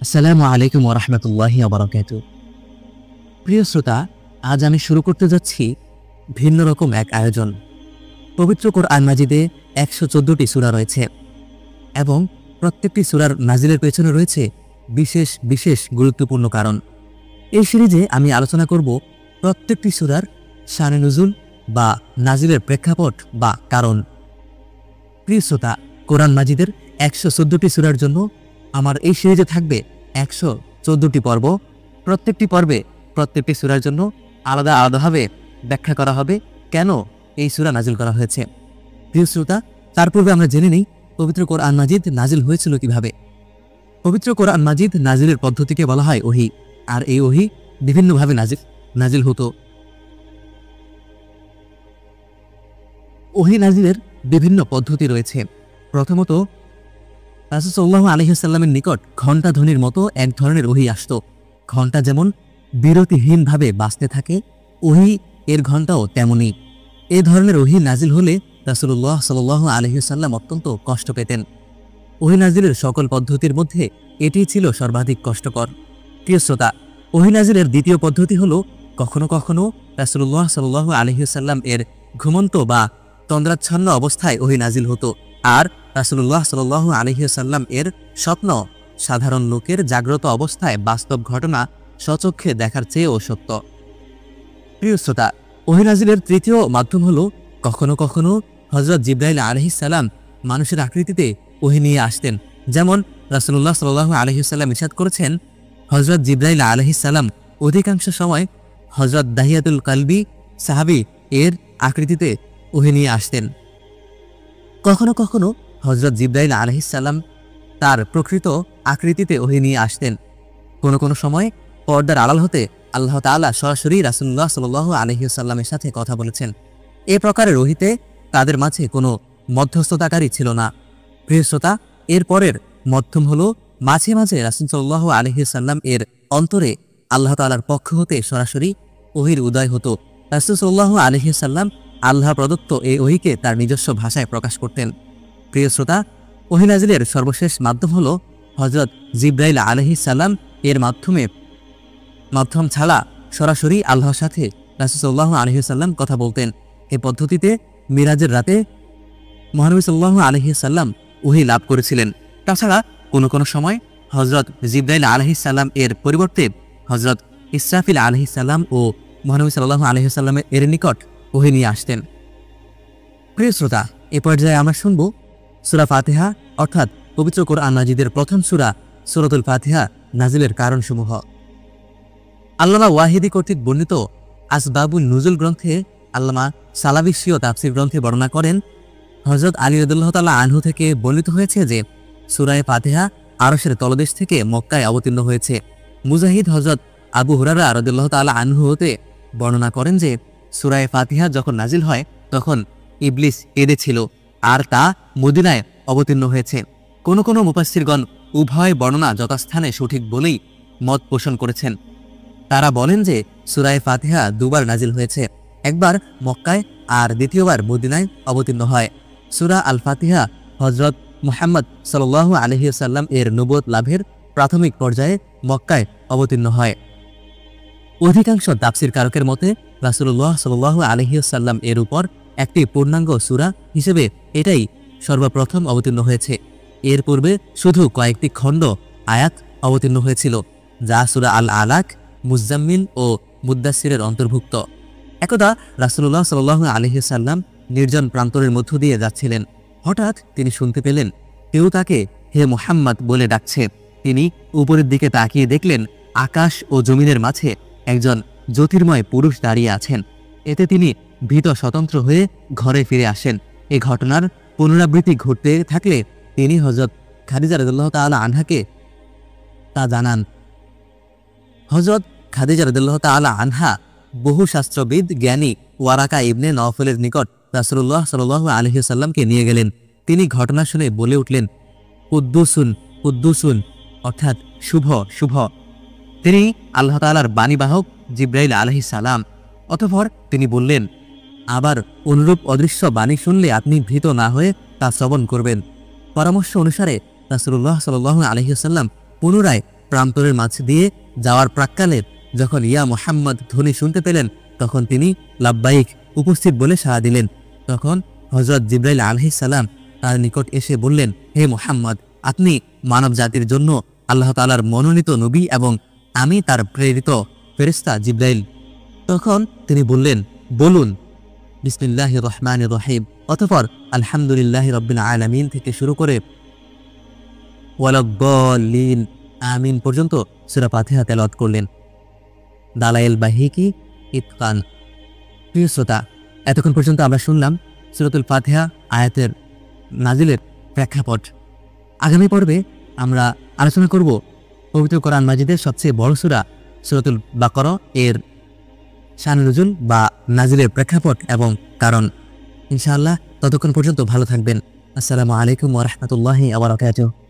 আসসালামু আলাইকুম ওয়া রাহমাতুল্লাহি ওয়া বারাকাতুহু। প্রিয় শ্রোতা, আজ আমি শুরু করতে যাচ্ছি ভিন্ন রকম এক আয়োজন। পবিত্র কোরআন মাজিদে ১১৪টি সূরা রয়েছে এবং প্রত্যেকটি সূরার নাজিলের পেছনে রয়েছে বিশেষ বিশেষ গুরুত্বপূর্ণ কারণ। এই সিরিজে আমি আলোচনা করব প্রত্যেকটি সূরার শানে নুজুল বা নাজিলের প্রেক্ষাপট বা কারণ। প্রিয় শ্রোতা, কোরআন মাজিদের ১১৪টি সূরার জন্য আমার এই সিরিজে থাকবে ১১৪টি পর্ব। প্রত্যেকটি পর্বে প্রত্যেকটি সূরার জন্য আলাদা আলাদাভাবে ব্যাখ্যা করা হবে কেন এই সূরা নাজিল করা হয়েছে। প্রিয় শ্রোতা, তার পূর্বে আমরা জেনে নিই পবিত্র কোরআন মাজিদ নাজিল হয়েছিল কিভাবে। পবিত্র কোরআন মাজিদ নাজিলের পদ্ধতিকে বলা হয় ওহী, আর এই ওহী বিভিন্নভাবে নাজিল হতো। ওহী নাজিলের বিভিন্ন পদ্ধতি রয়েছে। প্রথমত, রাসূল সাল্লাল্লাহু আলাইহি ওয়াসাল্লামের নিকট ঘণ্টা ধ্বনির মতো এক ধরনের ওহী আসতো। ঘণ্টা যেমন বিরতিহীনভাবে বাজতে থাকে, ওহী এর ঘণ্টাও তেমনি। এ ধরনের ওহী নাজিল হলে রাসূলুল্লাহ সাল্লাল্লাহু আলাইহি ওয়াসাল্লাম অত্যন্ত কষ্ট পেতেন। ওহী নাজিলের সকল পদ্ধতির মধ্যে এটিই ছিল সর্বাধিক কষ্টকর। প্রিয় শ্রোতা, ওহী নাজিলের দ্বিতীয় পদ্ধতি হলো কখনো কখনো রাসূলুল্লাহ সাল্লাল্লাহু আলাইহি ওয়াসাল্লাম এর ঘুমন্ত বা তন্দ্রাচ্ছন্ন অবস্থায় ওহী নাজিল হতো, আর রাসূলুল্লাহ সাল্লাল্লাহু আলাইহি ওয়াসাল্লাম এর স্বপ্ন সাধারণ লোকের জাগ্রত অবস্থায় বাস্তব ঘটনা স্বচক্ষে দেখার চেয়েও সত্য। প্রিয় শ্রোতা, ওহী নাজিলের তৃতীয় মাধ্যম হলো কখনো কখনো হযরত জিবরাইল আলাইহিস সালাম মানুষের আকৃতিতে ওহী নিয়ে আসতেন। যেমন রাসূলুল্লাহ সাল্লাল্লাহু আলাইহি ওয়াসাল্লাম ইরশাদ করেছেন, হযরত জিবরাইল আলাইহিস সালাম অধিকাংশ সময় হযরত দাহিয়াতুল কালবি সাহাবী এর আকৃতিতে ওহী নিয়ে আসতেন। কখনো কখনো হযরত জিবরাইল আলাইহিস সালাম তার প্রকৃত আকৃতিতে ওহী নিয়ে আসতেন। কোনো কোনো সময় পর্দার আড়াল হতে আল্লাহ তাআলা সরাসরি রাসূলুল্লাহ সাল্লাল্লাহু আলাইহি ওয়াসাল্লামের সাথে কথা বলেছেন। এ প্রকারের ওহীতে তাদের মাঝে কোনো মধ্যস্থতাকারী ছিল না। প্রিয় শ্রোতা, এর পরের মধ্যম হলো মাঝে মাঝে রাসূল সাল্লাল্লাহু আলাইহি ওয়াসাল্লাম এর অন্তরে আল্লাহ তাআলার পক্ষ হতে সরাসরি ওহীর উদয় হতো। রাসূল সাল্লাল্লাহু আলাইহি ওয়াসাল্লাম আল্লাহ প্রদত্ত এই ওহীকে তার নিজস্ব ভাষায় প্রকাশ করতেন। প্রিয় শ্রোতা, ওহী নাজিলের সর্বশেষ মাধ্যম হলো হযরত জিবরাইল আলাইহিস সালাম এর মাধ্যম ছাড়া সরাসরি আল্লাহর সাথে রাসূল সাল্লাল্লাহু আলাইহি ওয়াসাল্লাম কথা বলতেন। এই পদ্ধতিতে মিরাজের রাতে মহানবী সাল্লাল্লাহু আলাইহি ওয়াসাল্লাম ওহী লাভ করেছিলেন। তাছাড়া কোনো কোনো সময় হযরত জিবরাইল আলাইহিস সালাম এর পরিবর্তে হযরত ইসরাফিল আলাইহিস সালাম ও মহানবী সাল্লাল্লাহু আলাইহি ওয়াসাল্লাম এর নিকট ওহী নিয়ে আসতেন। প্রিয় শ্রোতা, এ পর্যায়ে আমরা শুনব সূরা ফাতিহা অর্থাৎ পবিত্র কোরআন মাজিদের প্রথম সূরা সূরাতুল ফাতিহা নাজিলের কারণসমূহ। আল্লামা ওয়াহিদি কর্তৃক বর্ণিত আসবাবুন নুজুল গ্রন্থে আল্লামা সালাবিসীয় তাফসীর গ্রন্থে বর্ণনা করেন, হযরত আলী রাদিয়াল্লাহু তাআলা আনহু থেকে বর্ণিত হয়েছে যে সূরা ফাতিহা আরশের তলদেশ থেকে মক্কায় অবতীর্ণ হয়েছে। মুজাহিদ হযরত আবু হুরায়রা রাদিয়াল্লাহু তাআলা আনহু হতে বর্ণনা করেন যে সূরা ফাতিহা যখন নাজিল হয় তখন ইবলিস কেঁদেছিল আর তা মদিনায় অবতীর্ণ হয়েছে। কোন কোন মুফাসসিরগণ উভয় বর্ণনা যথাস্থানে সঠিক বলেই মত পোষণ করেছেন। তারা বলেন যে সূরা ফাতিহা দুবার নাজিল হয়েছে, একবার মক্কায় আর দ্বিতীয়বার মদিনায় অবতীর্ণ হয়। সূরা আল ফাতিহা হযরত মুহাম্মদ সাল্লাল্লাহু আলাইহি ওয়াসাল্লাম এর নবুয়ত লাভের প্রাথমিক পর্যায়ে মক্কায় অবতীর্ণ হয়। অধিকাংশ তাফসীর কারকের মতে রাসূলুল্লাহ সাল্লাল্লাহু আলাইহি ওয়াসাল্লাম এর উপর একটি পূর্ণাঙ্গ সূরা হিসেবে এটাই সর্বপ্রথম অবতীর্ণ হয়েছে। এর পূর্বে শুধু কয়েকটি খণ্ড আয়াত অবতীর্ণ হয়েছিল, যা সূরা আল আলাক, মুজাম্মিল ও মুদ্দাসসিরের অন্তর্ভুক্ত। একদা রাসূলুল্লাহ সাল্লাল্লাহু আলাইহি ওয়াসাল্লাম নির্জন প্রান্তরের মধ্য দিয়ে যাচ্ছিলেন। হঠাৎ তিনি শুনতে পেলেন কেউ তাকে হে মুহাম্মদ বলে ডাকছে। তিনি উপরের দিকে তাকিয়ে দেখলেন আকাশ ও জমিনের মাঝে একজন জ্যোতির্ময় পুরুষ দাঁড়িয়ে আছেন। এতে তিনি ভীত স্বতন্ত্র হয়ে ঘরে ফিরে আসেন। এই ঘটনার পুনরাবৃত্তি ঘটতে থাকলে তিনি হযরত খাদিজা রাদিয়াল্লাহু তাআলা আনহাকে তা জানান। হযরত খাদিজা রাদিয়াল্লাহু তাআলা আনহা বহু শাস্ত্রবিদ জ্ঞানী ওয়ারাকা ইবনে নওফলের নিকট রাসূলুল্লাহ সাল্লাল্লাহু আলাইহি ওয়াসাল্লামকে নিয়ে গেলেন। তিনি ঘটনা শুনে বলে উঠলেন, কুদ্দুসুন কুদ্দুসুন, অর্থাৎ শুভ শুভ। তিনি আল্লাহ তাআলার বাণীবাহক জিবরাইল আলাইহিস সালাম। অতঃপর তিনি বললেন, আবার অনুরূপ অদৃশ্য বাণী শুনলে আপনি ভীত না হয়ে তা শ্রবণ করবেন। পরামর্শ অনুসারে রাসূলুল্লাহ সাল্লাল্লাহু আলাইহি ওয়াসাল্লাম পুনরায় প্রান্তরের মাঝ দিয়ে যাওয়ার প্রাক্কালে যখন ইয়া মুহাম্মদ ধ্বনি শুনতে পেলেন, তখন তিনি লাব্বাইক উপস্থিত বলে সাড়া দিলেন। তখন হযরত জিবরাইল আলাইহিস সালাম তার নিকট এসে বললেন, হে মুহাম্মদ, আপনি মানব জাতির জন্য আল্লাহ তাআলার মনোনীত নবী এবং আমি তার প্রেরিত ফেরেশতা জিবরাইল। তখন তিনি বললেন, বলুন বিসমিল্লাহির রহমানির রহিম। অতঃপর আলহামদুলিল্লাহি রাব্বিল আলামিন থেকে শুরু করে ওয়ালাদ-দাল্লিন আমিন পর্যন্ত সূরা ফাতিহা তেলাওয়াত করলেন। দালাইল বাহিকি ইতকান। প্রিয় শ্রোতা, এতক্ষণ পর্যন্ত আমরা শুনলাম সূরাতুল ফাতিহা আয়াতের নাজিলের প্রেক্ষাপট। আগামী পর্বে আমরা আলোচনা করব পবিত্র কোরআন মাজিদের সবচেয়ে বড় সূরা সূরাতুল বাকারা এর শান নুজুল বা নাজিলের প্রেক্ষাপট এবং কারণ। ইনশাআল্লাহ ততক্ষণ পর্যন্ত ভালো থাকবেন। আসসালামু আলাইকুম ওয়া রাহমাতুল্লাহি ওয়া বারাকাতুহু।